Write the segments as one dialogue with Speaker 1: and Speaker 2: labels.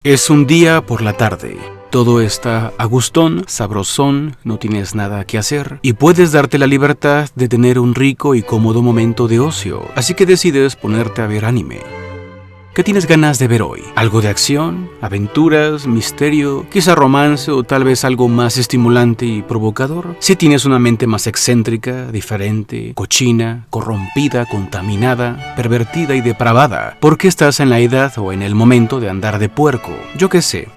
Speaker 1: Es un día por la tarde. Todo está agustón, sabrosón, no tienes nada que hacer y puedes darte la libertad de tener un rico y cómodo momento de ocio, así que decides ponerte a ver anime. ¿Qué tienes ganas de ver hoy? ¿Algo de acción, aventuras, misterio, quizá romance o tal vez algo más estimulante y provocador? Si tienes una mente más excéntrica, diferente, cochina, corrompida, contaminada, pervertida y depravada, porque estás en la edad o en el momento de andar de puerco, yo qué sé.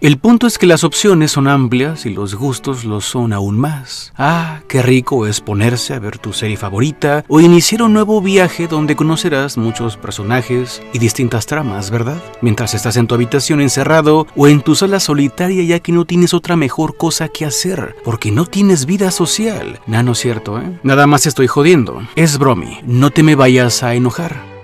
Speaker 1: El punto es que las opciones son amplias y los gustos lo son aún más. Ah, qué rico es ponerse a ver tu serie favorita o iniciar un nuevo viaje donde conocerás muchos personajes y distintas tramas, ¿verdad? Mientras estás en tu habitación encerrado o en tu sala solitaria ya que no tienes otra mejor cosa que hacer, porque no tienes vida social. No es cierto, ¿eh? Nada más estoy jodiendo. Es bromi, no te me vayas a enojar.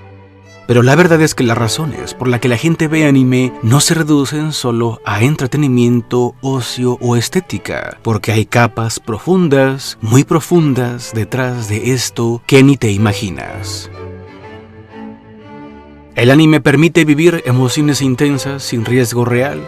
Speaker 1: Pero la verdad es que las razones por las que la gente ve anime no se reducen solo a entretenimiento, ocio o estética, porque hay capas profundas, muy profundas detrás de esto que ni te imaginas. El anime permite vivir emociones intensas sin riesgo real.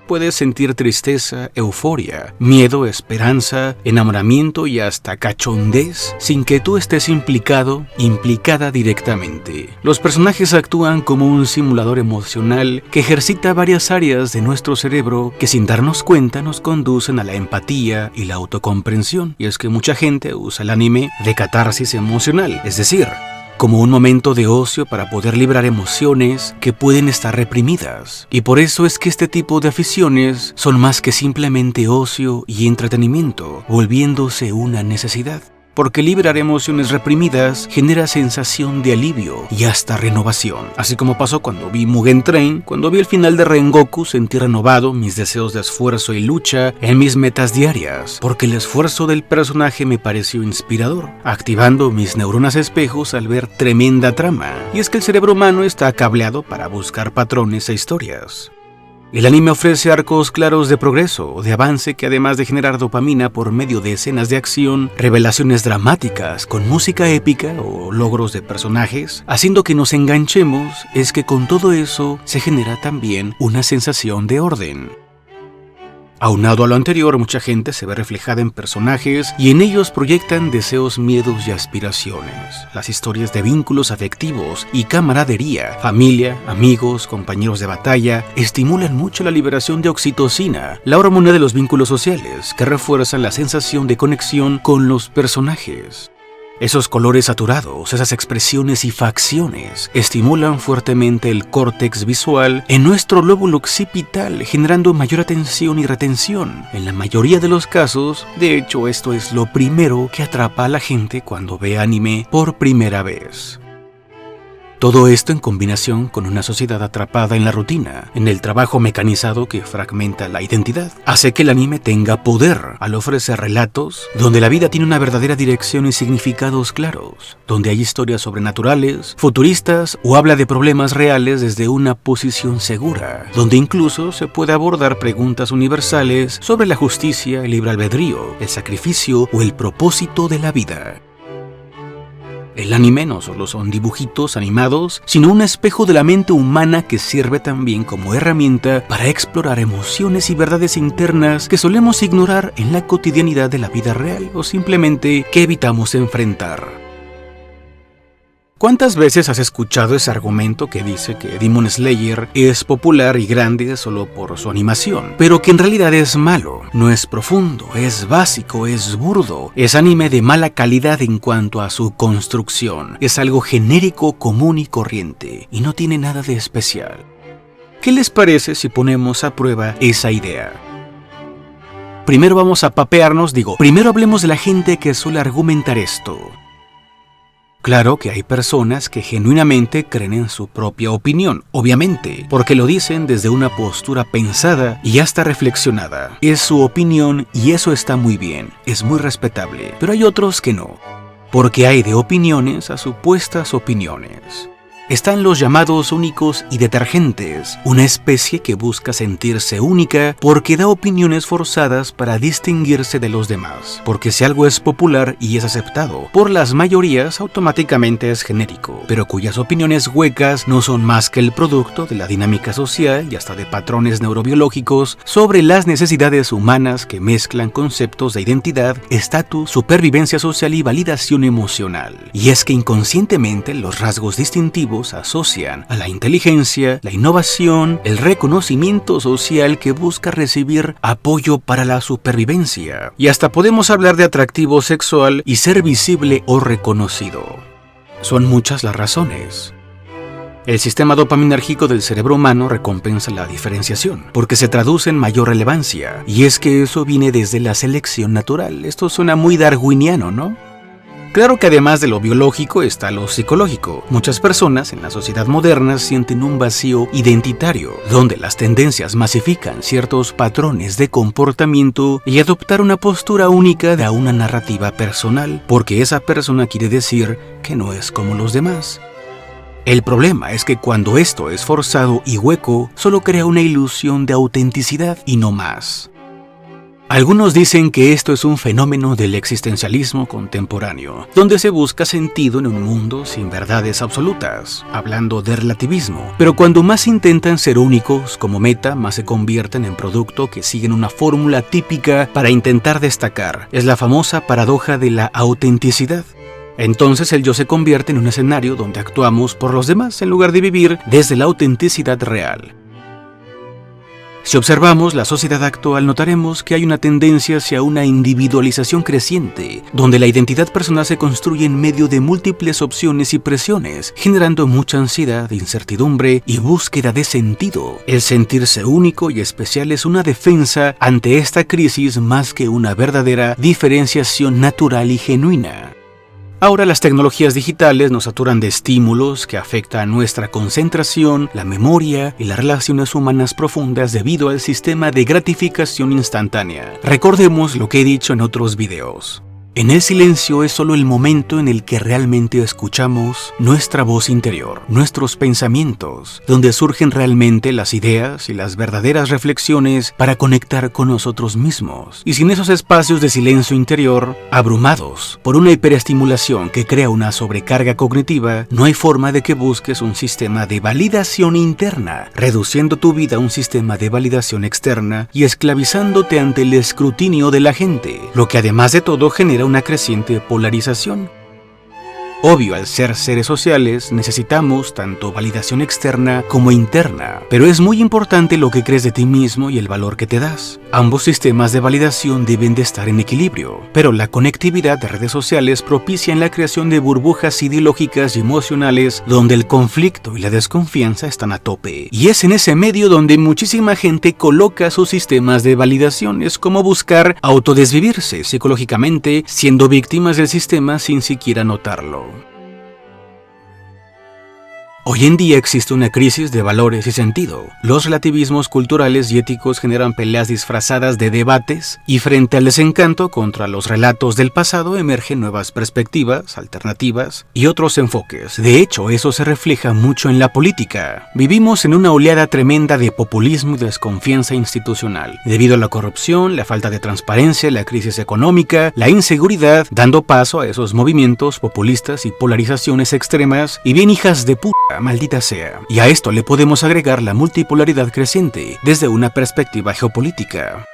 Speaker 1: Puedes sentir tristeza, euforia, miedo, esperanza, enamoramiento y hasta cachondez sin que tú estés implicada directamente. Los personajes actúan como un simulador emocional que ejercita varias áreas de nuestro cerebro que sin darnos cuenta nos conducen a la empatía y la autocomprensión. Y es que mucha gente usa el anime de catarsis emocional, es decir, como un momento de ocio para poder liberar emociones que pueden estar reprimidas. Y por eso es que este tipo de aficiones son más que simplemente ocio y entretenimiento, volviéndose una necesidad. Porque liberar emociones reprimidas genera sensación de alivio y hasta renovación. Así como pasó cuando vi Mugen Train, cuando vi el final de Rengoku sentí renovado mis deseos de esfuerzo y lucha en mis metas diarias, porque el esfuerzo del personaje me pareció inspirador, activando mis neuronas espejos al ver tremenda trama. Y es que el cerebro humano está cableado para buscar patrones e historias. El anime ofrece arcos claros de progreso, de avance que además de generar dopamina por medio de escenas de acción, revelaciones dramáticas con música épica o logros de personajes, haciendo que nos enganchemos, es que con todo eso se genera también una sensación de orden. Aunado a lo anterior, mucha gente se ve reflejada en personajes y en ellos proyectan deseos, miedos y aspiraciones. Las historias de vínculos afectivos y camaradería, familia, amigos, compañeros de batalla, estimulan mucho la liberación de oxitocina, la hormona de los vínculos sociales, que refuerzan la sensación de conexión con los personajes. Esos colores saturados, esas expresiones y facciones estimulan fuertemente el córtex visual en nuestro lóbulo occipital, generando mayor atención y retención. En la mayoría de los casos, de hecho, esto es lo primero que atrapa a la gente cuando ve anime por primera vez. Todo esto en combinación con una sociedad atrapada en la rutina, en el trabajo mecanizado que fragmenta la identidad, hace que el anime tenga poder al ofrecer relatos donde la vida tiene una verdadera dirección y significados claros, donde hay historias sobrenaturales, futuristas o habla de problemas reales desde una posición segura, donde incluso se puede abordar preguntas universales sobre la justicia, el libre albedrío, el sacrificio o el propósito de la vida. El anime no solo son dibujitos animados, sino un espejo de la mente humana que sirve también como herramienta para explorar emociones y verdades internas que solemos ignorar en la cotidianidad de la vida real o simplemente que evitamos enfrentar. ¿Cuántas veces has escuchado ese argumento que dice que Demon Slayer es popular y grande solo por su animación, pero que en realidad es malo? No es profundo, es básico, es burdo, es anime de mala calidad en cuanto a su construcción, es algo genérico, común y corriente, y no tiene nada de especial. ¿Qué les parece si ponemos a prueba esa idea? Primero vamos a papearnos, primero hablemos de la gente que suele argumentar esto. Claro que hay personas que genuinamente creen en su propia opinión, obviamente, porque lo dicen desde una postura pensada y hasta reflexionada. Es su opinión y eso está muy bien, es muy respetable, pero hay otros que no, porque hay de opiniones a supuestas opiniones. están los llamados únicos y detergentes, una especie que busca sentirse única porque da opiniones forzadas para distinguirse de los demás, porque si algo es popular y es aceptado por las mayorías, automáticamente es genérico, pero cuyas opiniones huecas no son más que el producto de la dinámica social y hasta de patrones neurobiológicos sobre las necesidades humanas que mezclan conceptos de identidad, estatus, supervivencia social y validación emocional. Y es que inconscientemente los rasgos distintivos asocian a la inteligencia, la innovación, el reconocimiento social que busca recibir apoyo para la supervivencia. Y hasta podemos hablar de atractivo sexual y ser visible o reconocido. Son muchas las razones. El sistema dopaminérgico del cerebro humano recompensa la diferenciación, porque se traduce en mayor relevancia, y es que eso viene desde la selección natural. Esto suena muy darwiniano, ¿no? Claro que además de lo biológico está lo psicológico. Muchas personas en la sociedad moderna sienten un vacío identitario, donde las tendencias masifican ciertos patrones de comportamiento y adoptar una postura única da una narrativa personal, porque esa persona quiere decir que no es como los demás. El problema es que cuando esto es forzado y hueco, solo crea una ilusión de autenticidad y no más. Algunos dicen que esto es un fenómeno del existencialismo contemporáneo, donde se busca sentido en un mundo sin verdades absolutas, hablando de relativismo. Pero cuando más intentan ser únicos como meta, más se convierten en producto que siguen una fórmula típica para intentar destacar. Es la famosa paradoja de la autenticidad. Entonces el yo se convierte en un escenario donde actuamos por los demás en lugar de vivir desde la autenticidad real. Si observamos la sociedad actual, notaremos que hay una tendencia hacia una individualización creciente, donde la identidad personal se construye en medio de múltiples opciones y presiones, generando mucha ansiedad, incertidumbre y búsqueda de sentido. El sentirse único y especial es una defensa ante esta crisis más que una verdadera diferenciación natural y genuina. Ahora las tecnologías digitales nos saturan de estímulos que afectan nuestra concentración, la memoria y las relaciones humanas profundas debido al sistema de gratificación instantánea. Recordemos lo que he dicho en otros videos. En el silencio es solo el momento en el que realmente escuchamos nuestra voz interior, nuestros pensamientos, donde surgen realmente las ideas y las verdaderas reflexiones para conectar con nosotros mismos. Y sin esos espacios de silencio interior, abrumados por una hiperestimulación que crea una sobrecarga cognitiva, no hay forma de que busques un sistema de validación interna, reduciendo tu vida a un sistema de validación externa y esclavizándote ante el escrutinio de la gente, lo que además de todo genera una creciente polarización. Obvio, al ser seres sociales, necesitamos tanto validación externa como interna, pero es muy importante lo que crees de ti mismo y el valor que te das. Ambos sistemas de validación deben de estar en equilibrio, pero la conectividad de redes sociales propicia la creación de burbujas ideológicas y emocionales donde el conflicto y la desconfianza están a tope. Y es en ese medio donde muchísima gente coloca sus sistemas de validación. Es como buscar autodesvivirse psicológicamente, siendo víctimas del sistema sin siquiera notarlo. Hoy en día existe una crisis de valores y sentido. Los relativismos culturales y éticos generan peleas disfrazadas de debates y frente al desencanto contra los relatos del pasado emergen nuevas perspectivas, alternativas y otros enfoques. De hecho, eso se refleja mucho en la política. Vivimos en una oleada tremenda de populismo y desconfianza institucional, debido a la corrupción, la falta de transparencia, la crisis económica, la inseguridad, dando paso a esos movimientos populistas y polarizaciones extremas y bien hijas de puta. Maldita sea. Y a esto le podemos agregar la multipolaridad creciente desde una perspectiva geopolítica.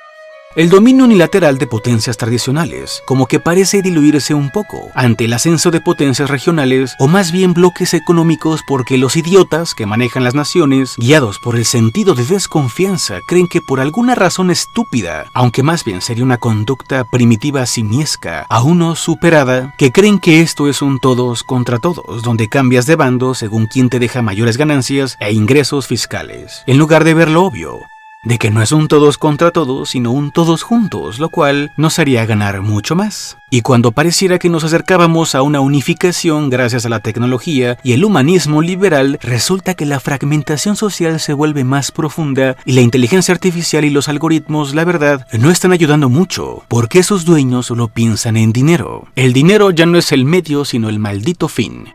Speaker 1: El dominio unilateral de potencias tradicionales, como que parece diluirse un poco ante el ascenso de potencias regionales o más bien bloques económicos, porque los idiotas que manejan las naciones, guiados por el sentido de desconfianza, creen que por alguna razón estúpida, aunque más bien sería una conducta primitiva simiesca, aún no superada, que creen que esto es un todos contra todos, donde cambias de bando según quien te deja mayores ganancias e ingresos fiscales, en lugar de ver lo obvio, de que no es un todos contra todos, sino un todos juntos, lo cual nos haría ganar mucho más. Y cuando pareciera que nos acercábamos a una unificación gracias a la tecnología y el humanismo liberal, resulta que la fragmentación social se vuelve más profunda y la inteligencia artificial y los algoritmos, la verdad, no están ayudando mucho, porque sus dueños solo piensan en dinero. El dinero ya no es el medio, sino el maldito fin.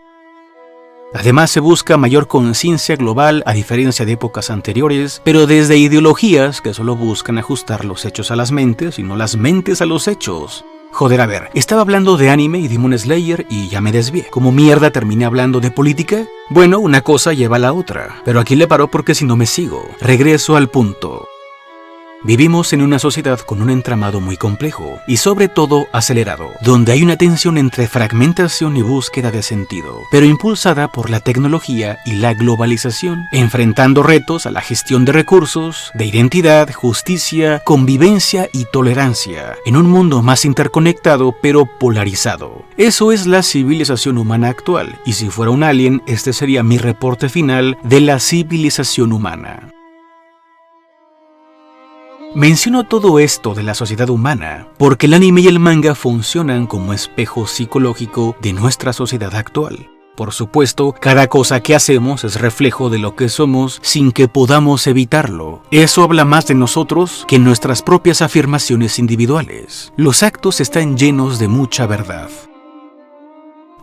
Speaker 1: Además se busca mayor conciencia global a diferencia de épocas anteriores, pero desde ideologías que solo buscan ajustar los hechos a las mentes y no las mentes a los hechos. Joder, a ver, estaba hablando de anime y Demon Slayer y ya me desvié. ¿Cómo mierda terminé hablando de política? Bueno, una cosa lleva a la otra, pero aquí le paro porque si no me sigo. Regreso al punto. Vivimos en una sociedad con un entramado muy complejo y sobre todo acelerado, donde hay una tensión entre fragmentación y búsqueda de sentido, pero impulsada por la tecnología y la globalización, enfrentando retos a la gestión de recursos, de identidad, justicia, convivencia y tolerancia, en un mundo más interconectado pero polarizado. Eso es la civilización humana actual, y si fuera un alien, este sería mi reporte final de la civilización humana. Menciono todo esto de la sociedad humana porque el anime y el manga funcionan como espejo psicológico de nuestra sociedad actual. Por supuesto, cada cosa que hacemos es reflejo de lo que somos sin que podamos evitarlo. Eso habla más de nosotros que nuestras propias afirmaciones individuales. Los actos están llenos de mucha verdad.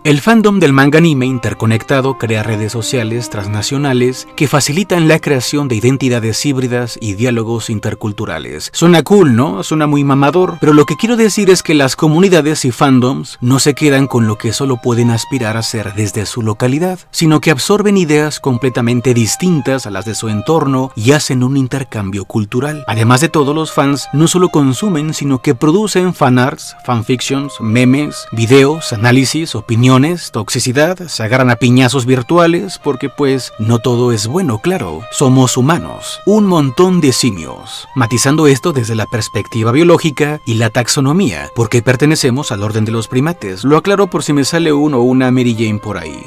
Speaker 1: El fandom del manga anime interconectado crea redes sociales transnacionales que facilitan la creación de identidades híbridas y diálogos interculturales. Suena cool, ¿no? Suena muy mamador, pero lo que quiero decir es que las comunidades y fandoms no se quedan con lo que solo pueden aspirar a ser desde su localidad, sino que absorben ideas completamente distintas a las de su entorno y hacen un intercambio cultural. Además de todo, los fans no solo consumen, sino que producen fanarts, fanfictions, memes, videos, análisis, opiniones, toxicidad, se agarran a piñazos virtuales porque pues no todo es bueno, claro, somos humanos, un montón de simios, matizando esto desde la perspectiva biológica y la taxonomía, porque pertenecemos al orden de los primates, lo aclaro por si me sale uno o una Mary Jane por ahí.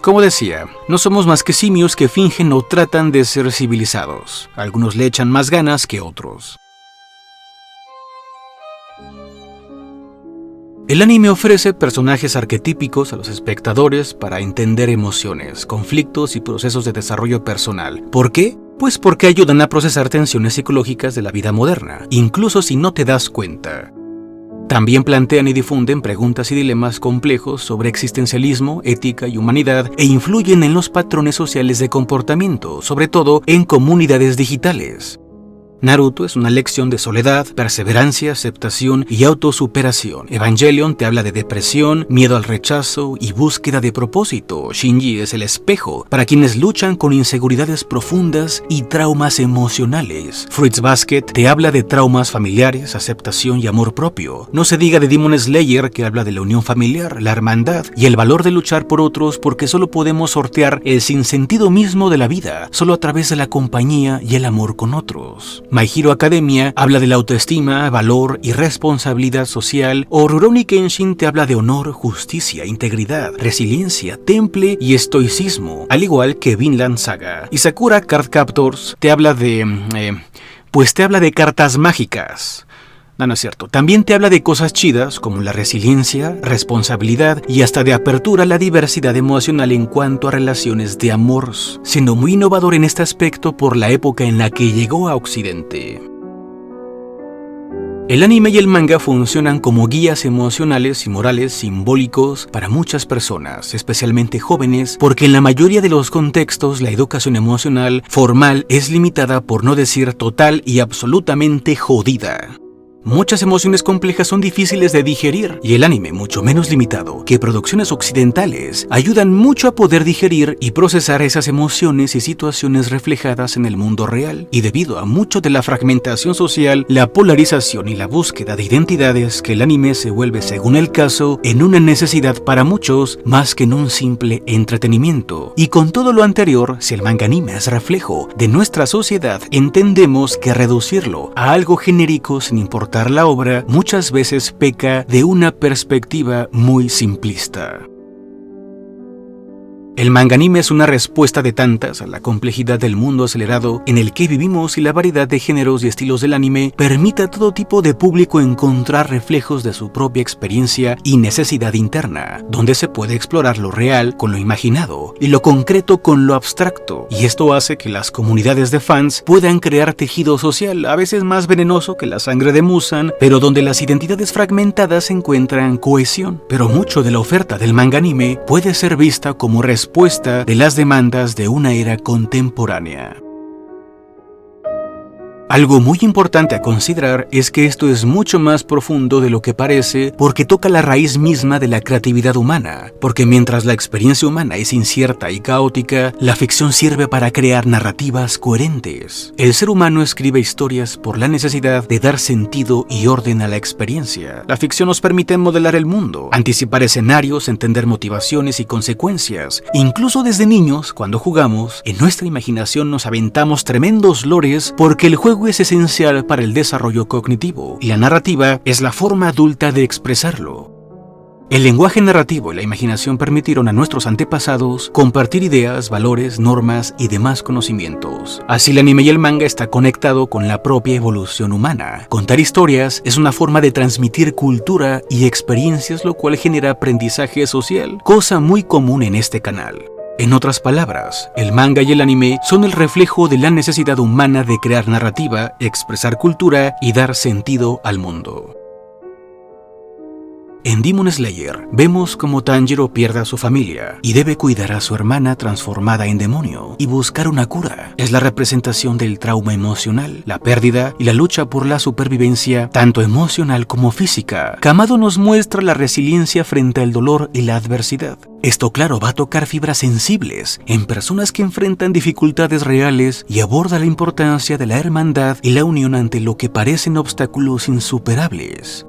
Speaker 1: Como decía, no somos más que simios que fingen o tratan de ser civilizados, algunos le echan más ganas que otros. El anime ofrece personajes arquetípicos a los espectadores para entender emociones, conflictos y procesos de desarrollo personal. ¿Por qué? Pues porque ayudan a procesar tensiones psicológicas de la vida moderna, incluso si no te das cuenta. También plantean y difunden preguntas y dilemas complejos sobre existencialismo, ética y humanidad e influyen en los patrones sociales de comportamiento, sobre todo en comunidades digitales. Naruto es una lección de soledad, perseverancia, aceptación y autosuperación. Evangelion te habla de depresión, miedo al rechazo y búsqueda de propósito. Shinji es el espejo para quienes luchan con inseguridades profundas y traumas emocionales. Fruits Basket te habla de traumas familiares, aceptación y amor propio. No se diga de Demon Slayer, que habla de la unión familiar, la hermandad y el valor de luchar por otros, porque solo podemos sortear el sinsentido mismo de la vida, solo a través de la compañía y el amor con otros. My Hero Academia habla de la autoestima, valor y responsabilidad social, o Rurouni Kenshin te habla de honor, justicia, integridad, resiliencia, temple y estoicismo, al igual que Vinland Saga. Y Sakura Card Captors te habla de... te habla de cartas mágicas. No es cierto. También te habla de cosas chidas como la resiliencia, responsabilidad y hasta de apertura a la diversidad emocional en cuanto a relaciones de amor, siendo muy innovador en este aspecto por la época en la que llegó a Occidente. El anime y el manga funcionan como guías emocionales y morales simbólicos para muchas personas, especialmente jóvenes, porque en la mayoría de los contextos la educación emocional formal es limitada, por no decir total y absolutamente jodida. Muchas emociones complejas son difíciles de digerir y el anime, mucho menos limitado que producciones occidentales, ayudan mucho a poder digerir y procesar esas emociones y situaciones reflejadas en el mundo real. Y debido a mucho de la fragmentación social, la polarización y la búsqueda de identidades, que el anime se vuelve, según el caso, en una necesidad para muchos más que en un simple entretenimiento. Y con todo lo anterior, si el manga anime es reflejo de nuestra sociedad, entendemos que reducirlo a algo genérico sin importar la obra muchas veces peca de una perspectiva muy simplista. El manga anime es una respuesta de tantas a la complejidad del mundo acelerado en el que vivimos, y la variedad de géneros y estilos del anime permite a todo tipo de público encontrar reflejos de su propia experiencia y necesidad interna, donde se puede explorar lo real con lo imaginado y lo concreto con lo abstracto, y esto hace que las comunidades de fans puedan crear tejido social, a veces más venenoso que la sangre de Muzan, pero donde las identidades fragmentadas encuentran cohesión. Pero mucho de la oferta del manga anime puede ser vista como respuesta respuesta de las demandas de una era contemporánea. Algo muy importante a considerar es que esto es mucho más profundo de lo que parece porque toca la raíz misma de la creatividad humana, porque mientras la experiencia humana es incierta y caótica, la ficción sirve para crear narrativas coherentes. El ser humano escribe historias por la necesidad de dar sentido y orden a la experiencia. La ficción nos permite modelar el mundo, anticipar escenarios, entender motivaciones y consecuencias. Incluso desde niños, cuando jugamos, en nuestra imaginación nos aventamos tremendos lores porque el juego es esencial para el desarrollo cognitivo y la narrativa es la forma adulta de expresarlo. El lenguaje narrativo y la imaginación permitieron a nuestros antepasados compartir ideas, valores, normas y demás conocimientos. Así el anime y el manga está conectado con la propia evolución humana. Contar historias es una forma de transmitir cultura y experiencias, lo cual genera aprendizaje social, cosa muy común en este canal. En otras palabras, el manga y el anime son el reflejo de la necesidad humana de crear narrativa, expresar cultura y dar sentido al mundo. En Demon Slayer, vemos cómo Tanjiro pierde a su familia y debe cuidar a su hermana transformada en demonio y buscar una cura. Es la representación del trauma emocional, la pérdida y la lucha por la supervivencia, tanto emocional como física. Kamado nos muestra la resiliencia frente al dolor y la adversidad. Esto, claro, va a tocar fibras sensibles en personas que enfrentan dificultades reales y aborda la importancia de la hermandad y la unión ante lo que parecen obstáculos insuperables.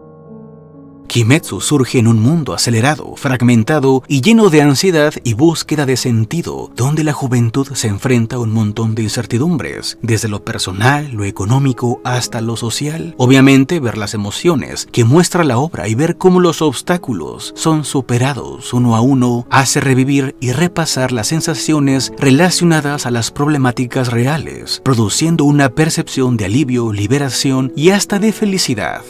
Speaker 1: Kimetsu surge en un mundo acelerado, fragmentado y lleno de ansiedad y búsqueda de sentido, donde la juventud se enfrenta a un montón de incertidumbres, desde lo personal, lo económico, hasta lo social. Obviamente, ver las emociones que muestra la obra y ver cómo los obstáculos son superados uno a uno hace revivir y repasar las sensaciones relacionadas a las problemáticas reales, produciendo una percepción de alivio, liberación y hasta de felicidad.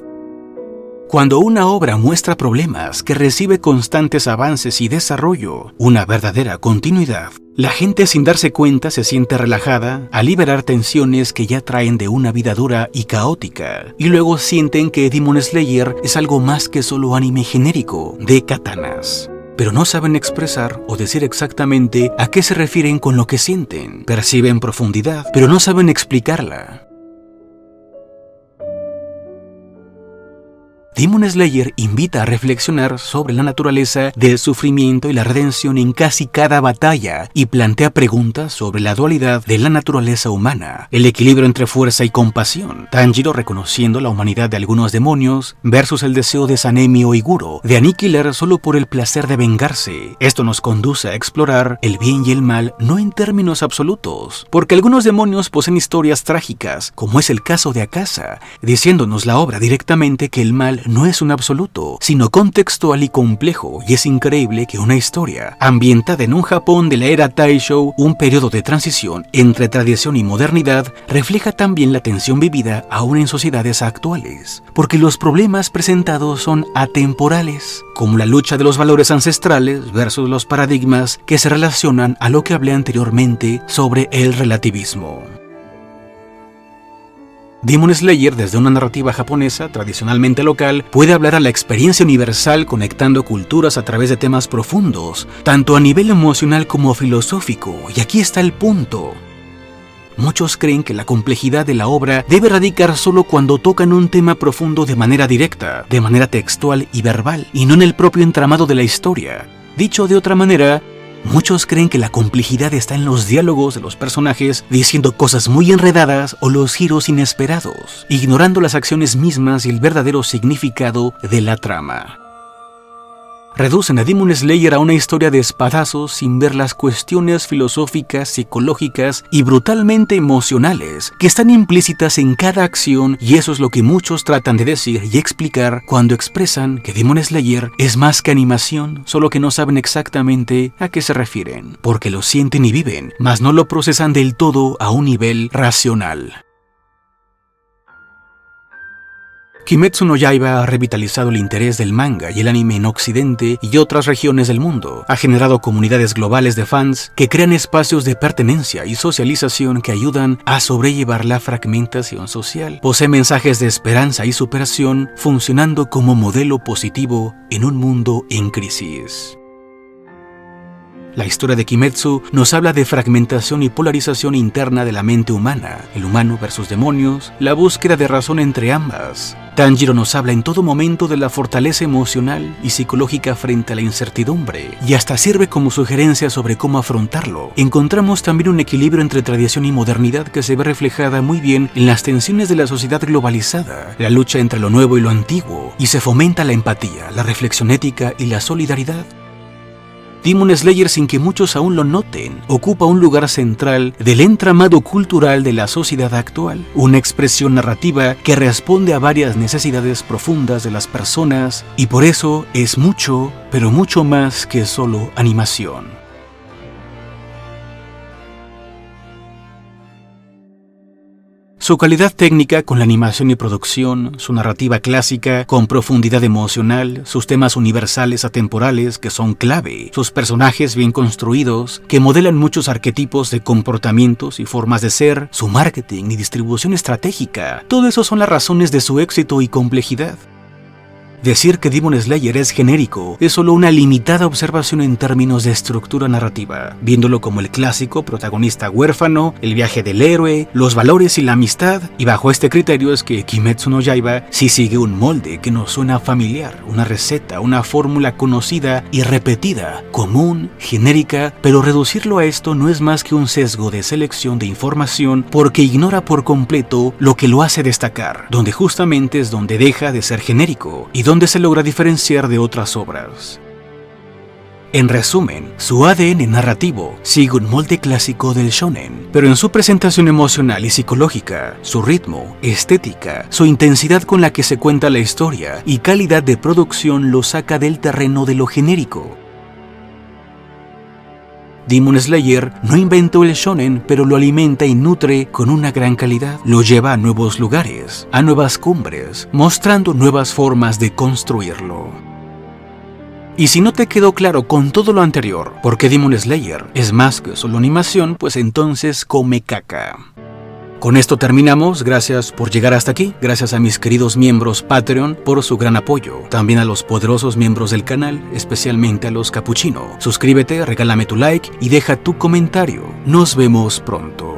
Speaker 1: Cuando una obra muestra problemas que recibe constantes avances y desarrollo, una verdadera continuidad, la gente sin darse cuenta se siente relajada al liberar tensiones que ya traen de una vida dura y caótica, y luego sienten que Demon Slayer es algo más que solo anime genérico de katanas. Pero no saben expresar o decir exactamente a qué se refieren con lo que sienten. Perciben profundidad, pero no saben explicarla. Demon Slayer invita a reflexionar sobre la naturaleza del sufrimiento y la redención en casi cada batalla y plantea preguntas sobre la dualidad de la naturaleza humana, el equilibrio entre fuerza y compasión, Tanjiro reconociendo la humanidad de algunos demonios versus el deseo de Sanemi o Iguro de aniquilar solo por el placer de vengarse. Esto nos conduce a explorar el bien y el mal no en términos absolutos, porque algunos demonios poseen historias trágicas, como es el caso de Akasa, diciéndonos la obra directamente que el mal no es un absoluto, sino contextual y complejo, y es increíble que una historia ambientada en un Japón de la era Taisho, un periodo de transición entre tradición y modernidad, refleja también la tensión vivida aún en sociedades actuales, porque los problemas presentados son atemporales, como la lucha de los valores ancestrales versus los paradigmas que se relacionan a lo que hablé anteriormente sobre el relativismo. Demon Slayer, desde una narrativa japonesa tradicionalmente local, puede hablar a la experiencia universal conectando culturas a través de temas profundos, tanto a nivel emocional como filosófico, y aquí está el punto. Muchos creen que la complejidad de la obra debe radicar solo cuando tocan un tema profundo de manera directa, de manera textual y verbal, y no en el propio entramado de la historia. Dicho de otra manera, muchos creen que la complejidad está en los diálogos de los personajes diciendo cosas muy enredadas o los giros inesperados, ignorando las acciones mismas y el verdadero significado de la trama. Reducen a Demon Slayer a una historia de espadazos sin ver las cuestiones filosóficas, psicológicas y brutalmente emocionales que están implícitas en cada acción, y eso es lo que muchos tratan de decir y explicar cuando expresan que Demon Slayer es más que animación, solo que no saben exactamente a qué se refieren, porque lo sienten y viven, mas no lo procesan del todo a un nivel racional. Kimetsu no Yaiba ha revitalizado el interés del manga y el anime en Occidente y otras regiones del mundo. Ha generado comunidades globales de fans que crean espacios de pertenencia y socialización que ayudan a sobrellevar la fragmentación social. Posee mensajes de esperanza y superación, funcionando como modelo positivo en un mundo en crisis. La historia de Kimetsu nos habla de fragmentación y polarización interna de la mente humana, el humano versus demonios, la búsqueda de razón entre ambas. Tanjiro nos habla en todo momento de la fortaleza emocional y psicológica frente a la incertidumbre, y hasta sirve como sugerencia sobre cómo afrontarlo. Encontramos también un equilibrio entre tradición y modernidad que se ve reflejada muy bien en las tensiones de la sociedad globalizada, la lucha entre lo nuevo y lo antiguo, y se fomenta la empatía, la reflexión ética y la solidaridad. Demon Slayer, sin que muchos aún lo noten, ocupa un lugar central del entramado cultural de la sociedad actual, una expresión narrativa que responde a varias necesidades profundas de las personas y por eso es mucho, pero mucho más que solo animación. Su calidad técnica con la animación y producción, su narrativa clásica con profundidad emocional, sus temas universales atemporales que son clave, sus personajes bien construidos que modelan muchos arquetipos de comportamientos y formas de ser, su marketing y distribución estratégica, todo eso son las razones de su éxito y complejidad. Decir que Demon Slayer es genérico es solo una limitada observación en términos de estructura narrativa, viéndolo como el clásico protagonista huérfano, el viaje del héroe, los valores y la amistad, y bajo este criterio es que Kimetsu no Yaiba sí sigue un molde que nos suena familiar, una receta, una fórmula conocida y repetida, común, genérica, pero reducirlo a esto no es más que un sesgo de selección de información porque ignora por completo lo que lo hace destacar, donde justamente es donde deja de ser genérico y donde se logra diferenciar de otras obras. En resumen, su ADN narrativo sigue un molde clásico del shonen, pero en su presentación emocional y psicológica, su ritmo, estética, su intensidad con la que se cuenta la historia y calidad de producción lo saca del terreno de lo genérico. Demon Slayer no inventó el shonen, pero lo alimenta y nutre con una gran calidad. Lo lleva a nuevos lugares, a nuevas cumbres, mostrando nuevas formas de construirlo. Y si no te quedó claro con todo lo anterior, por qué Demon Slayer es más que solo animación, pues entonces come caca. Con esto terminamos, gracias por llegar hasta aquí, gracias a mis queridos miembros Patreon por su gran apoyo, también a los poderosos miembros del canal, especialmente a los Capuchino. Suscríbete, regálame tu like y deja tu comentario. Nos vemos pronto.